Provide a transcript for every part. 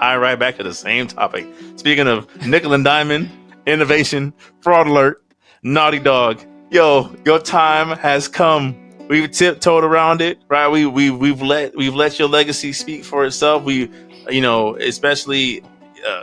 tie right back to the same topic. Speaking of nickel and diamond, innovation, fraud alert, Naughty Dog. Yo, your time has come. We've tiptoed around it, right? We've let your legacy speak for itself. Especially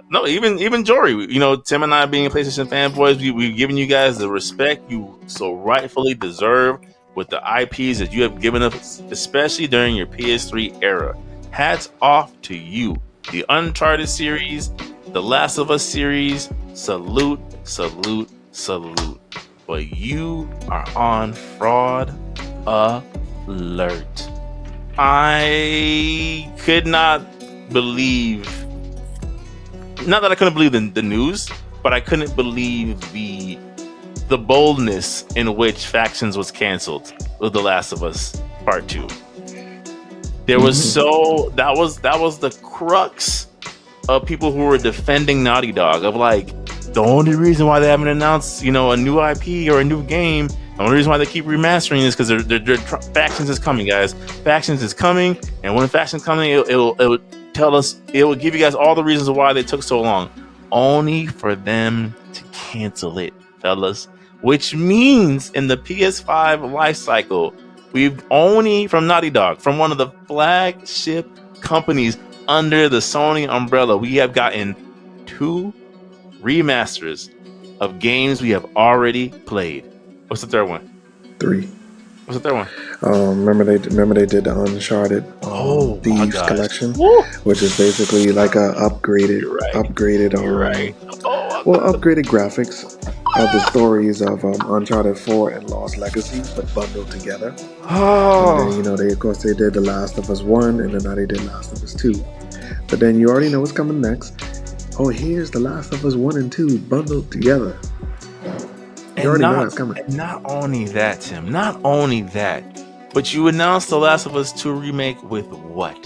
no, even Jory. Tim and I being PlayStation fanboys, we've given you guys the respect you so rightfully deserve with the IPs that you have given us, especially during your PS3 era. Hats off to you. The Uncharted series, the Last of Us series, salute, salute, salute. But you are on fraud alert. I could not believe, not that I couldn't believe the news, but I couldn't believe the boldness in which Factions was canceled with The Last of Us Part 2. There was that was the crux of people who were defending Naughty Dog, of like, the only reason why they haven't announced, a new IP or a new game, the only reason why they keep remastering is because their Factions is coming, guys. Factions is coming, and when Factions coming, it will tell us, it will give you guys all the reasons why they took so long, only for them to cancel it, fellas. Which means in the PS5 life cycle, we've only, from Naughty Dog, from one of the flagship companies under the Sony umbrella, we have gotten 2 remasters of games we have already played. What's the third one? 3. What's the third one? Remember they did the Uncharted Thieves collection, which is basically like a upgraded graphics of the stories of Uncharted 4 and Lost Legacy, but bundled together. And then, they did The Last of Us 1, and then now they did Last of Us 2. But then you already know what's coming next. Oh, here's The Last of Us 1 and 2 bundled together. You already know it's coming. And not only that, Tim, but you announced The Last of Us 2 remake with what?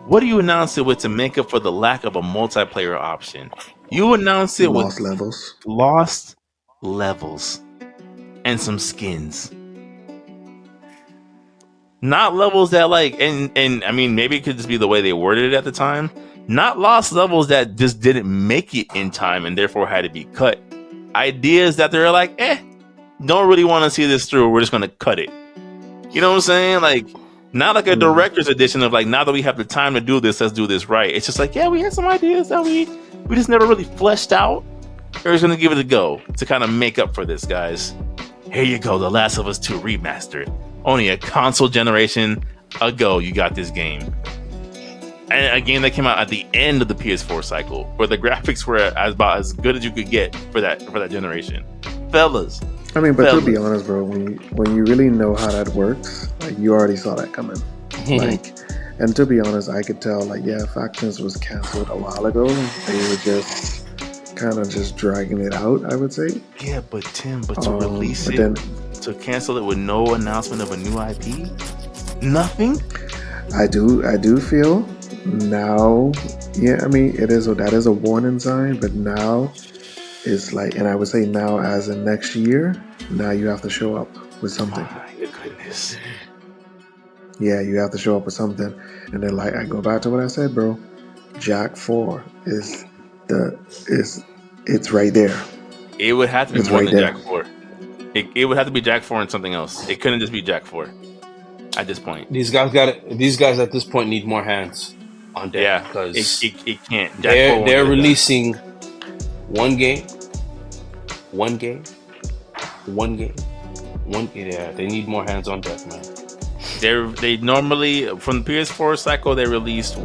What do you announce it with to make up for the lack of a multiplayer option? You announced it with Lost Levels and some skins. Not levels that and I mean, maybe it could just be the way they worded it at the time. Not Lost Levels that just didn't make it in time and therefore had to be cut. Ideas that they're like, don't really want to see this through. We're just going to cut it. You know what I'm saying? Like, not like a director's edition of like, now that we have the time to do this, let's do this right. It's just like, yeah, we had some ideas that we just never really fleshed out. We're just going to give it a go to kind of make up for this, guys. Here you go, The Last of Us 2 Remastered. Only a console generation ago, you got this game. And a game that came out at the end of the PS4 cycle, where the graphics were about as good as you could get for that generation, fellas. I mean, but to be honest, bro, when you really know how that works, like, you already saw that coming. And to be honest, I could tell, Factions was canceled a while ago. They were just kind of just dragging it out, I would say. Yeah, but Tim, to release it, to cancel it with no announcement of a new IP, nothing. I do feel now, I mean, that is a warning sign, but now it's like, and I would say now as in next year, now you have to show up with something. My goodness. Yeah, you have to show up with something. And then I go back to what I said, bro. Jak 4 it's right there. It would have to be more than Jak 4. It would have to be Jak 4 and something else. It couldn't just be Jak 4 at this point. These guys at this point need more hands on deck. Yeah, because it can't. They're releasing one game. Yeah, they need more hands on deck, man. They normally, from the PS4 cycle, they released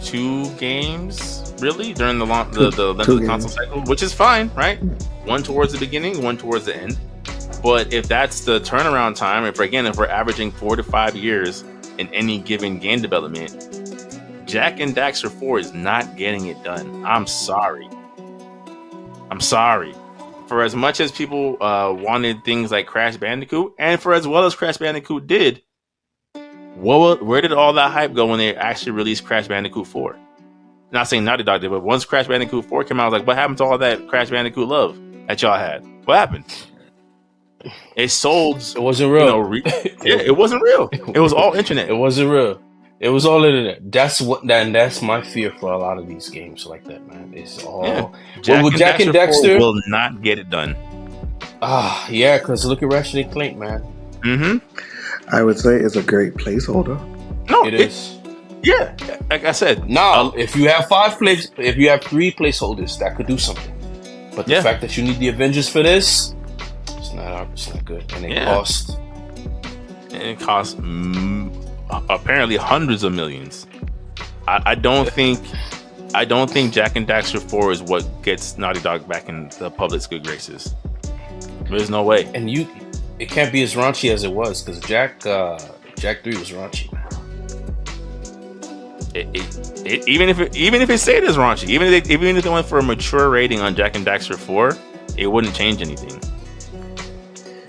2 games really during the length of the console cycle, which is fine, right? One towards the beginning, one towards the end. But if that's the turnaround time, if we're averaging 4 to 5 years in any given game development, Jak and Daxter 4 is not getting it done. I'm sorry. For as much as people wanted things like Crash Bandicoot, and for as well as Crash Bandicoot did, where did all that hype go when they actually released Crash Bandicoot 4? Not saying Naughty Dog did, but once Crash Bandicoot 4 came out, I was like, what happened to all that Crash Bandicoot love that y'all had? What happened? It sold. It wasn't real. It wasn't real. It was all internet. It wasn't real. It was all in there. That's my fear for a lot of these games like that, man. It's all well with Jack and Dexter will not get it done. Yeah, because look at Ratchet and Clank, man. Mm-hmm. I would say it's a great placeholder. No, it is. Yeah, like I said. Now, if you have 3 placeholders, that could do something. But the fact that you need the Avengers for this, it's not good, and it costs. And it costs apparently hundreds of millions. I don't think Jack and Daxter 4 is what gets Naughty Dog back in the public's good graces. There's no way. And it can't be as raunchy as it was, because Jack 3 was raunchy, man. Even if it stayed as raunchy, even if they went for a mature rating on Jack and Daxter 4, it wouldn't change anything.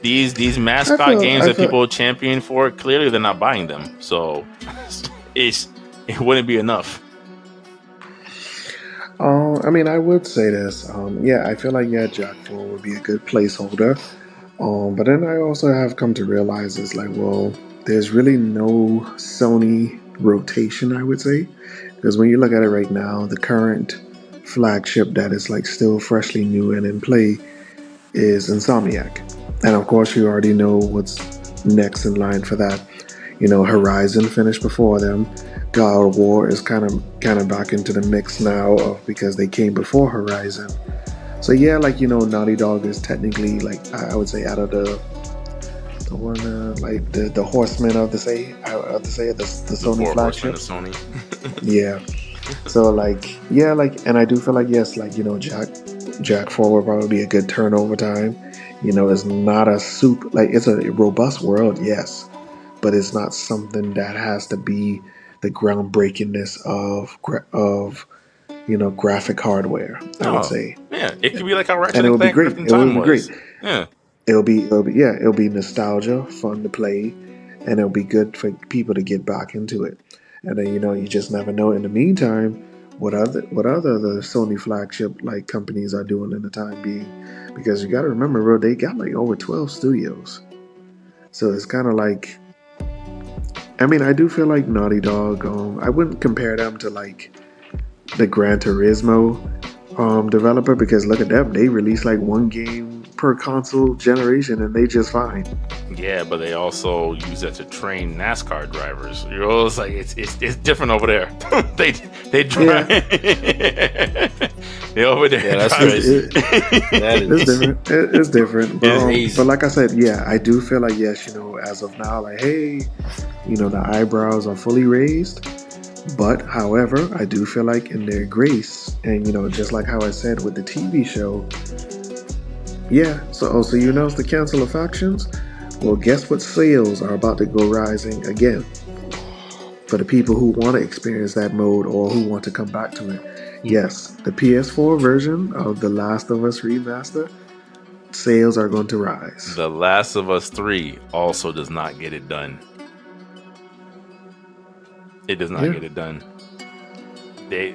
These mascot games that people champion for, clearly they're not buying them, so it wouldn't be enough. I mean, I would say this. I feel like Jack 4 would be a good placeholder. But then I also have come to realize it's like, well, there's really no Sony rotation, I would say, because when you look at it right now, the current flagship that is like still freshly new and in play is Insomniac, and of course you already know what's next in line for that. Horizon finished before them. God of War is kind of back into the mix now because they came before Horizon. So Naughty Dog is technically, like, I would say, out of the one the horsemen of the Sony flagship. Sony. Yeah. So and I do feel like Jack 4 will probably be a good turnover time. It's not a it's a robust world, yes, but it's not something that has to be the groundbreakingness of graphic hardware. I would say. Yeah, it could be like how Ratchet and and Clank Griffin Time was. Yeah. It'll be nostalgia, fun to play, and it'll be good for people to get back into it. And then you just never know. In the meantime, what other the Sony flagship like companies are doing in the time being, because you got to remember, bro, they got like over 12 studios, so it's kind of like. I mean, I do feel like Naughty Dog. I wouldn't compare them to like the Gran Turismo developer, because look at them, they release like one game per console generation and they just fine. Yeah, but they also use that to train NASCAR drivers. It's like it's different over there. they drive. Yeah. They over there. Yeah, that's crazy. It's different. It's different. But like I said, I do feel like as of now, like, hey, the eyebrows are fully raised. But however, I do feel like in their grace, and just like how I said with the TV show, so you announced the cancel of factions. Well, guess what? Sales are about to go rising again for the people who want to experience that mode or who want to come back to it. Yes, the PS4 version of The Last of Us Remaster, sales are going to rise. The Last of Us 3 also does not get it done. It does not get it done. They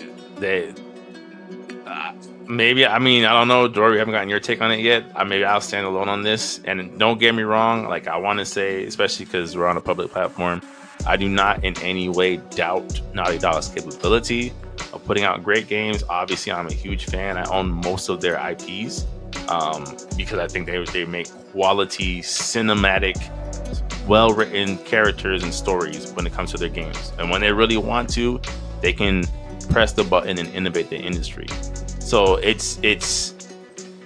maybe, I mean, I don't know, Dory, we haven't gotten your take on it yet. Maybe I'll stand alone on this. And don't get me wrong, like, I want to say, especially because we're on a public platform, I do not in any way doubt Naughty Dog's capability of putting out great games. Obviously, I'm a huge fan. I own most of their IPs because I think they make quality, cinematic, well-written characters and stories when it comes to their games. And when they really want to, they can press the button and innovate the industry. So it's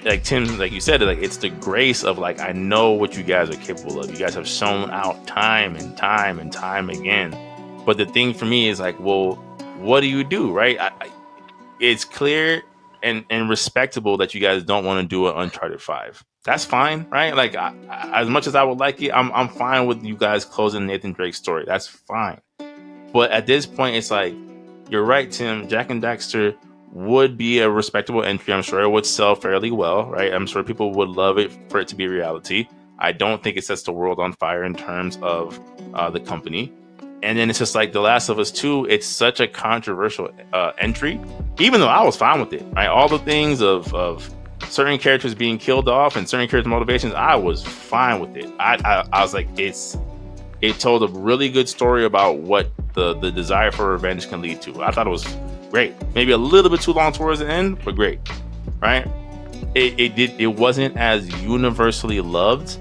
like Tim, like you said, like, it's the grace of, like, I know what you guys are capable of. You guys have shown out time and time and time again. But the thing for me is like, well, what do you do, right? It's clear and respectable that you guys don't want to do an Uncharted 5. That's fine, right? Like, as much as I would like it, I'm fine with you guys closing Nathan Drake's story. That's fine. But at this point, it's like, you're right, Tim. Jack and Daxter would be a respectable entry. I'm sure it would sell fairly well, right? I'm sure people would love it for it to be reality. I don't think it sets the world on fire in terms of the company. And then it's just like The Last of Us 2, it's such a controversial entry, even though I was fine with it, right? All the things of certain characters being killed off and certain characters' motivations, I was fine with it. I was like, it told a really good story about what the desire for revenge can lead to. I thought it was great. Maybe a little bit too long towards the end, but great, right? It wasn't as universally loved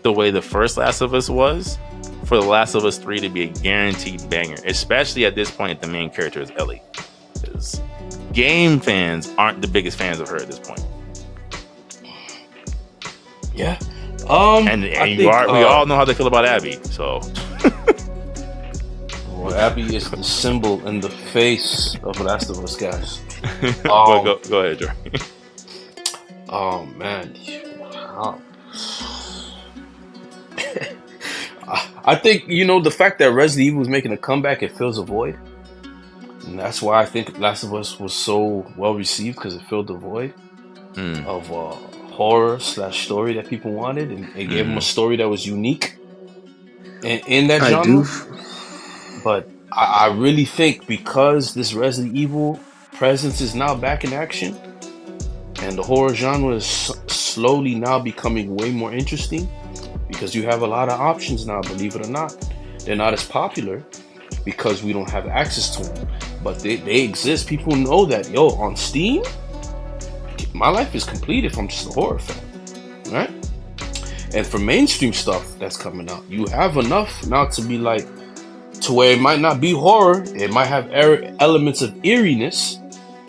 the way the first Last of Us was. For The Last of Us 3 to be a guaranteed banger, especially at this point, the main character is Ellie. Because game fans aren't the biggest fans of her at this point. Yeah. And we all know how they feel about Abby. So, well, Abby is the symbol and the face of Last of Us, guys. Go ahead, Joe. Oh man, I think the fact that Resident Evil is making a comeback, it fills a void, and that's why I think Last of Us was so well received, because it filled the void of horror / story that people wanted, and it gave them a story that was unique in that genre. But I really think because this Resident Evil presence is now back in action, and the horror genre is slowly now becoming way more interesting, because you have a lot of options now, believe it or not. They're not as popular because we don't have access to them, but they exist. People know that, on Steam, my life is complete if I'm just a horror fan, right? And for mainstream stuff that's coming out, you have enough now to be like, to where it might not be horror, it might have elements of eeriness,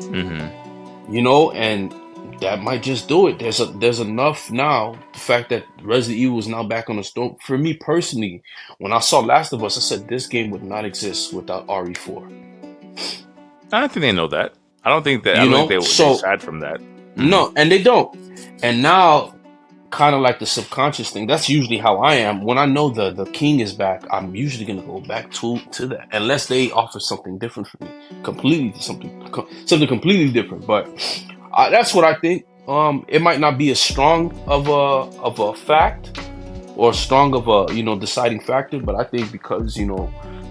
and that might just do it. There's enough now. The fact that Resident Evil is now back on the store. For me personally, when I saw Last of Us, I said this game would not exist without RE4. I don't think they know that. I don't think that. I don't think they would decide from that. No, and they don't. And now, kind of like the subconscious thing. That's usually how I am. When I know the king is back, I'm usually gonna go back to that, unless they offer something different for me, something completely different. But that's what I think. It might not be as strong of a fact, or strong of a deciding factor, but I think because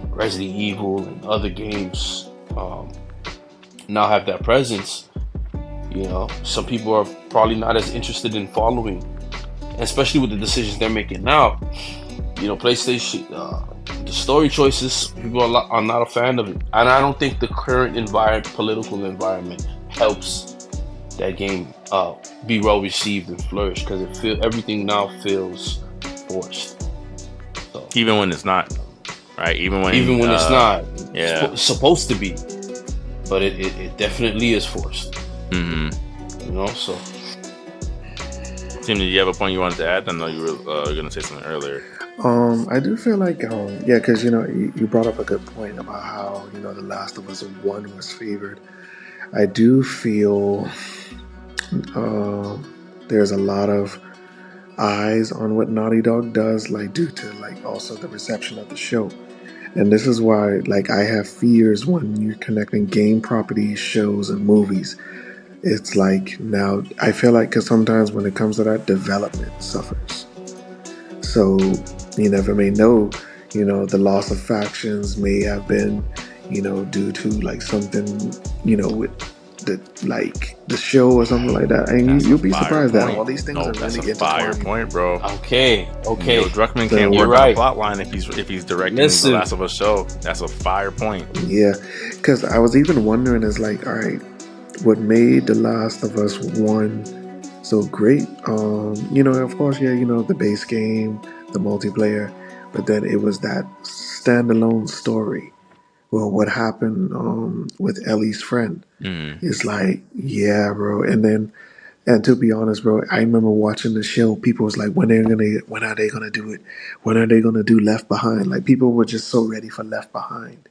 Resident Evil and other games now have that presence, some people are probably not as interested in following, especially with the decisions they're making now. PlayStation, the story choices, people are not a fan of it, and I don't think the current political environment helps that game be well received and flourish, because everything now feels forced. So, even when it's not, right? Even when it's not, yeah, supposed to be, but it definitely is forced. So. Tim, did you have a point you wanted to add? I know you were going to say something earlier. I do feel like, because you brought up a good point about how The Last of Us 1 was favored. I do feel there's a lot of eyes on what Naughty Dog does, like due to like also the reception of the show. And this is why like I have fears when you're connecting game properties, shows, and movies. It's like now I feel like because sometimes when it comes to that, development suffers. So you never may know, the loss of factions may have been, due to like something, with the show or something like that. And you'll be surprised that all these things are really intertwined. Fire point, bro. Okay. Druckmann can't work on a plot line if he's directing the Last of Us show. That's a fire point. Yeah, because I was even wondering, is like, all right, what made The Last of Us 1 so great? Of course, the base game, the multiplayer, but then it was that standalone story. Well, what happened with Ellie's friend? It's like, yeah, bro. And to be honest, bro, I remember watching the show. People was like, when are they gonna do it? When are they gonna do Left Behind? Like people were just so ready for Left Behind,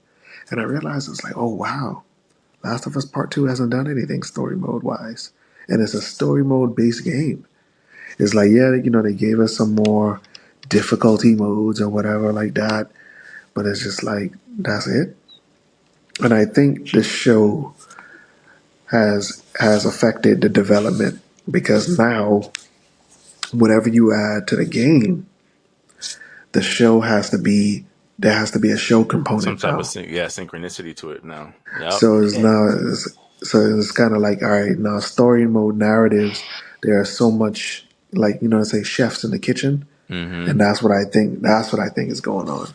and I realized it's like, oh wow, Last of Us Part 2 hasn't done anything story mode wise, and it's a story mode based game. It's like, yeah, they gave us some more difficulty modes or whatever like that, but it's just like that's it. And I think the show has affected the development, because now whatever you add to the game, the show has to be a show component. Some type of synchronicity to it now. Yep. So it's kind of like, all right, now story mode narratives. There are so much like say chefs in the kitchen, and that's what I think is going on.